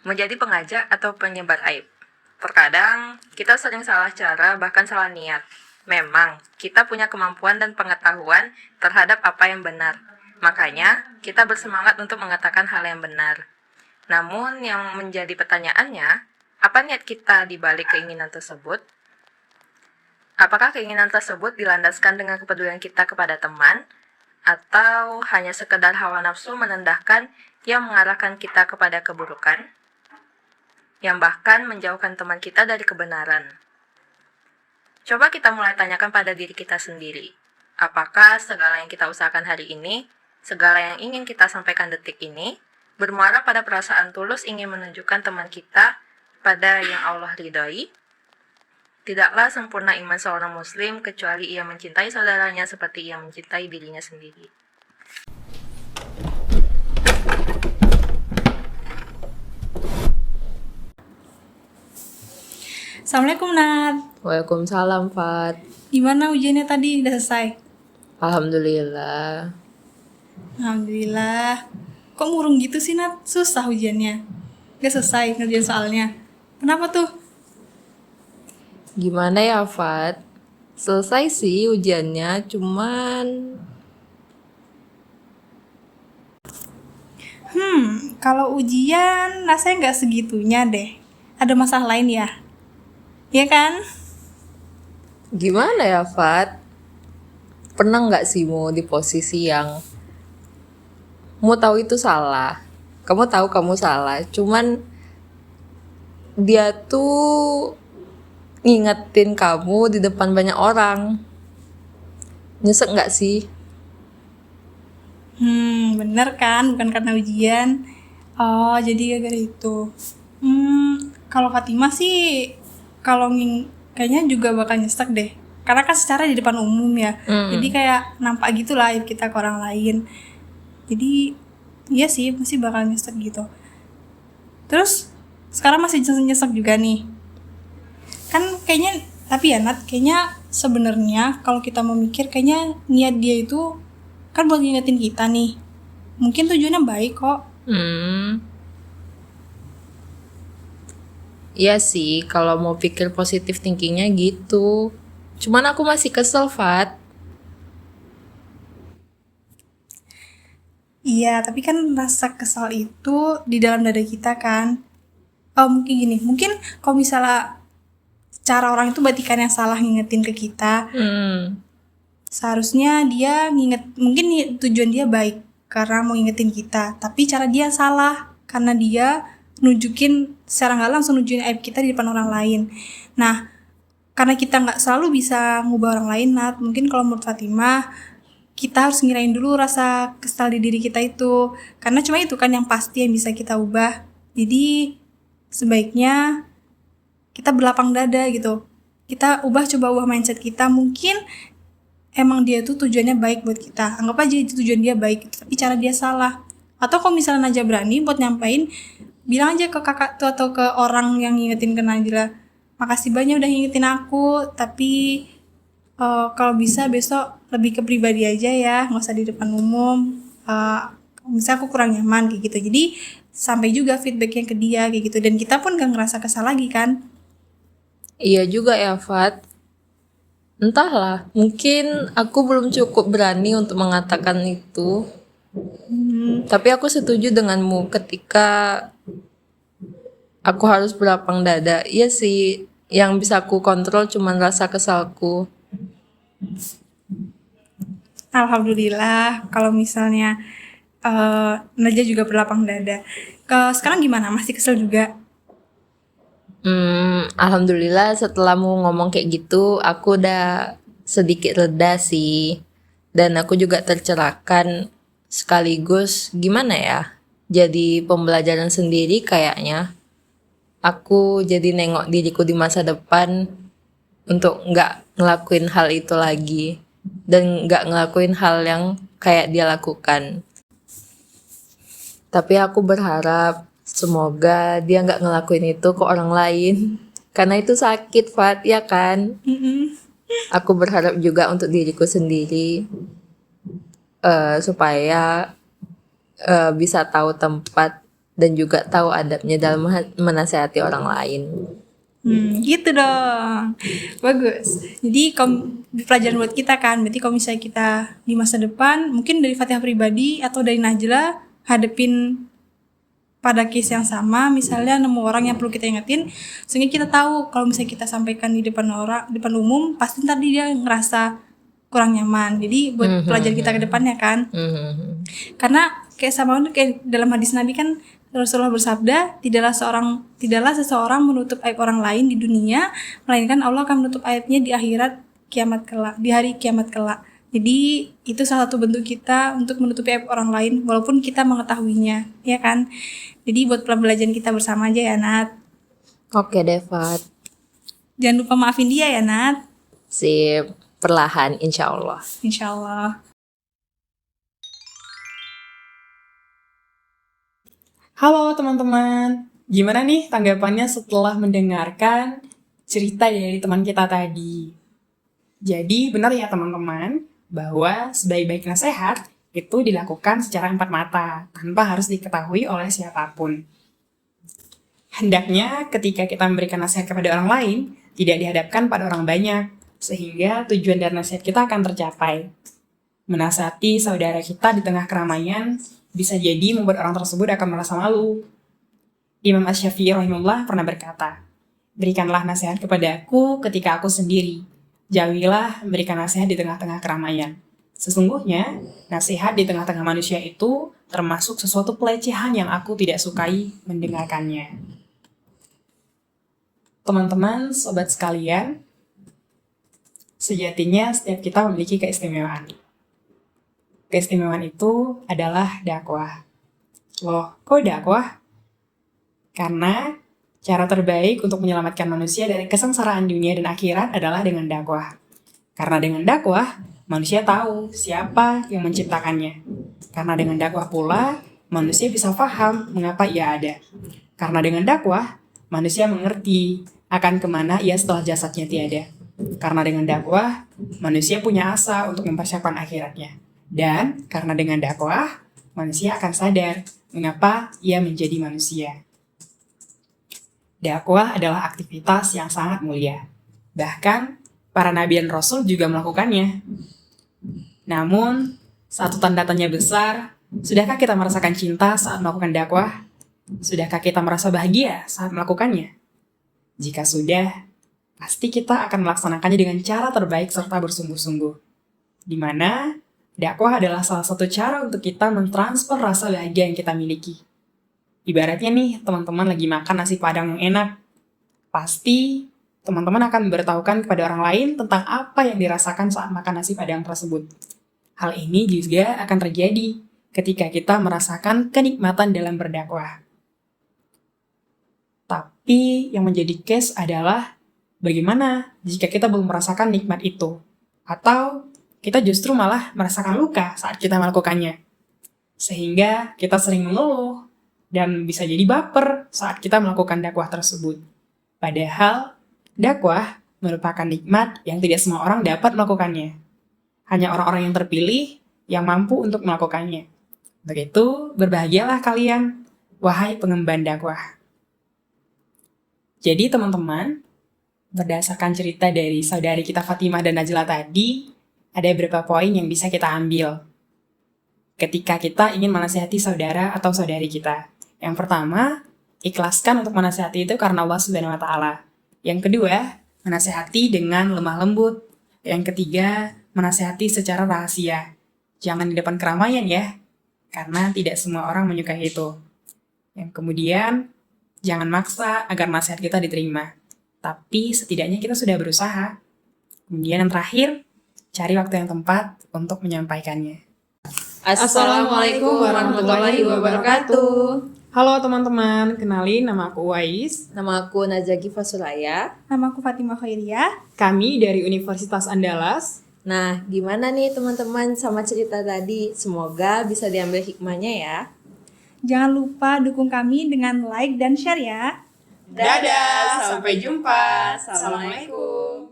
menjadi pengajak atau penyebar aib. Terkadang, kita sering salah cara, bahkan salah niat. Memang, kita punya kemampuan dan pengetahuan terhadap apa yang benar. Makanya, kita bersemangat untuk mengatakan hal yang benar. Namun, yang menjadi pertanyaannya, apa niat kita di balik keinginan tersebut? Apakah keinginan tersebut dilandaskan dengan kepedulian kita kepada teman, atau hanya sekedar hawa nafsu merendahkan yang mengarahkan kita kepada keburukan, yang bahkan menjauhkan teman kita dari kebenaran? Coba kita mulai tanyakan pada diri kita sendiri. Apakah segala yang kita usahakan hari ini, segala yang ingin kita sampaikan detik ini, bermuara pada perasaan tulus ingin menunjukkan teman kita pada yang Allah ridhoi? Tidaklah sempurna iman seorang muslim kecuali ia mencintai saudaranya seperti ia mencintai dirinya sendiri. Assalamualaikum Nat. Waalaikumsalam, Fat. Gimana ujiannya tadi? Udah selesai? Alhamdulillah. Alhamdulillah. Kok murung gitu sih Nat? Susah ujiannya. Gak selesai ngerjain soalnya. Kenapa tuh? Gimana ya, Fat? Selesai sih ujiannya, cuman Kalau ujian rasanya gak segitunya deh. Ada masalah lain ya? Iya kan? gimana ya, Fat? Pernah nggak sih mau di posisi yang mau tahu itu salah? Kamu tahu kamu salah, cuman dia tuh ngingetin kamu di depan banyak orang. Nyesek nggak sih? Bener kan? Bukan karena ujian. Oh, jadi gara-gara itu. Kalau Fatimah sih, kayaknya juga bakal nyesek deh. Karena kan secara di depan umum ya. Jadi kayak nampak gitu lah aib kita ke orang lain. Jadi, iya sih, masih bakal nyesek gitu. Terus, sekarang masih nyesek juga nih. Kan kayaknya, tapi ya Nat, kayaknya sebenarnya kalau kita mau mikir, kayaknya niat dia itu kan buat ngingetin kita nih. Mungkin tujuannya baik kok. Iya sih, kalau mau pikir positif thinkingnya gitu. Cuman aku masih kesel, Fat. Iya, tapi kan rasa kesal itu di dalam dada kita kan. Oh, mungkin gini. Mungkin kalau misalnya cara orang itu berarti kan yang salah ngingetin ke kita. Seharusnya dia mungkin tujuan dia baik karena mau ngingetin kita. Tapi cara dia salah karena dia nunjukin secara nggak langsung nunjukin aib kita di depan orang lain. Nah, karena kita nggak selalu bisa ngubah orang lain, Nat. Mungkin kalau menurut Fatimah, kita harus ngirain dulu rasa kesal di diri kita itu. Karena cuma itu kan yang pasti yang bisa kita ubah. Jadi, sebaiknya kita berlapang dada gitu. Kita coba ubah mindset kita. Mungkin emang dia tuh tujuannya baik buat kita. Anggap aja itu tujuan dia baik, tapi cara dia salah. Atau kalau misalnya Najwa berani buat nyampein, bilang aja ke kakak tuh atau ke orang yang ngingetin ke Najwa, makasih banyak udah ngingetin aku, tapi kalau bisa besok lebih ke pribadi aja ya, nggak usah di depan umum. Misalnya aku kurang nyaman kayak gitu. Jadi sampai juga feedbacknya ke dia kayak gitu, dan kita pun gak ngerasa kesal lagi kan. Iya juga ya, Fat. Entahlah, mungkin aku belum cukup berani untuk mengatakan itu. Tapi aku setuju denganmu ketika aku harus berlapang dada. Iya sih, yang bisa aku kontrol cuma rasa kesalku. Alhamdulillah kalau misalnya Najwa juga berlapang dada. Sekarang gimana? Masih kesel juga? Alhamdulillah setelahmu ngomong kayak gitu, aku udah sedikit reda sih. Dan aku juga tercerahkan sekaligus gimana ya, jadi pembelajaran sendiri kayaknya. Aku jadi nengok diriku di masa depan untuk nggak ngelakuin hal itu lagi. Dan nggak ngelakuin hal yang kayak dia lakukan. Tapi aku berharap semoga dia nggak ngelakuin itu ke orang lain. Karena itu sakit, Fat, ya kan? Aku berharap juga untuk diriku sendiri. Supaya bisa tahu tempat dan juga tahu adabnya dalam menasehati orang lain. Gitu dong. Bagus. Jadi pelajaran buat kita kan. Berarti kalau misalnya kita di masa depan, mungkin dari Fatihah pribadi atau dari Najla hadepin pada case yang sama, misalnya nemu orang yang perlu kita ingetin, sehingga kita tahu kalau misalnya kita sampaikan di depan orang, depan umum, pasti ntar dia ngerasa kurang nyaman. Jadi buat pelajaran kita ke depannya kan. Karena kayak kayak dalam hadis Nabi kan Rasulullah bersabda, tidaklah seseorang menutup aib orang lain di dunia, melainkan Allah akan menutup aibnya di akhirat kiamat kelak, di hari kiamat kelak. Jadi itu salah satu bentuk kita untuk menutupi aib orang lain walaupun kita mengetahuinya, ya kan? Jadi buat pelajaran kita bersama aja ya, Nat. Oke deh, Fat. Jangan lupa maafin dia ya, Nat. Sip, perlahan insya Allah. Insya Allah. Halo teman-teman, gimana nih tanggapannya setelah mendengarkan cerita dari teman kita tadi? Jadi benar ya teman-teman, bahwa sebaik-baik nasihat itu dilakukan secara empat mata, tanpa harus diketahui oleh siapapun. Hendaknya ketika kita memberikan nasihat kepada orang lain, tidak dihadapkan pada orang banyak, sehingga tujuan dari nasihat kita akan tercapai. Menasihati saudara kita di tengah keramaian bisa jadi membuat orang tersebut akan merasa malu. Imam Asy-Syafi'i rahimahullah pernah berkata, "Berikanlah nasihat kepadaku ketika aku sendiri. Jauhilah memberikan nasihat di tengah-tengah keramaian. Sesungguhnya, nasihat di tengah-tengah manusia itu termasuk sesuatu pelecehan yang aku tidak sukai mendengarkannya." Teman-teman, sobat sekalian, sejatinya setiap kita memiliki keistimewaan. Keistimewaan itu adalah dakwah. Loh, kok dakwah? Karena cara terbaik untuk menyelamatkan manusia dari kesengsaraan dunia dan akhirat adalah dengan dakwah. Karena dengan dakwah, manusia tahu siapa yang menciptakannya. Karena dengan dakwah pula, manusia bisa paham mengapa ia ada. Karena dengan dakwah, manusia mengerti akan kemana ia setelah jasadnya tiada. Karena dengan dakwah, manusia punya asa untuk mempersiapkan akhiratnya. Dan karena dengan dakwah, manusia akan sadar mengapa ia menjadi manusia. Dakwah adalah aktivitas yang sangat mulia. Bahkan, para nabi dan rasul juga melakukannya. Namun, satu tanda tanya besar, sudahkah kita merasakan cinta saat melakukan dakwah? Sudahkah kita merasa bahagia saat melakukannya? Jika sudah, pasti kita akan melaksanakannya dengan cara terbaik serta bersungguh-sungguh. Di mana dakwah adalah salah satu cara untuk kita mentransfer rasa bahagia yang kita miliki. Ibaratnya nih, teman-teman lagi makan nasi padang yang enak. Pasti teman-teman akan memberitahukan kepada orang lain tentang apa yang dirasakan saat makan nasi padang tersebut. Hal ini juga akan terjadi ketika kita merasakan kenikmatan dalam berdakwah. Tapi yang menjadi case adalah bagaimana jika kita belum merasakan nikmat itu? Atau kita justru malah merasakan luka saat kita melakukannya. Sehingga kita sering mengeluh dan bisa jadi baper saat kita melakukan dakwah tersebut. Padahal, dakwah merupakan nikmat yang tidak semua orang dapat melakukannya. Hanya orang-orang yang terpilih yang mampu untuk melakukannya. Begitu, berbahagialah kalian, wahai pengemban dakwah. Jadi teman-teman, berdasarkan cerita dari saudari kita Fatimah dan Najla tadi, ada beberapa poin yang bisa kita ambil ketika kita ingin menasihati saudara atau saudari kita. Yang pertama, ikhlaskan untuk menasihati itu karena Allah Subhanahu wa Ta'ala. Yang kedua, menasihati dengan lemah lembut. Yang ketiga, menasihati secara rahasia. Jangan di depan keramaian ya, karena tidak semua orang menyukai itu. Yang kemudian, jangan maksa agar nasihat kita diterima. Tapi setidaknya kita sudah berusaha. Kemudian yang terakhir, cari waktu yang tepat untuk menyampaikannya. Assalamualaikum warahmatullahi wabarakatuh. Halo teman-teman, kenalin nama aku Uwais. Nama aku Nazaki Fasulaya. Nama aku Fatimah Khairiyah. Kami dari Universitas Andalas. Nah, gimana nih teman-teman sama cerita tadi? Semoga bisa diambil hikmahnya ya. Jangan lupa dukung kami dengan like dan share ya. Dadah, sampai jumpa. Assalamualaikum.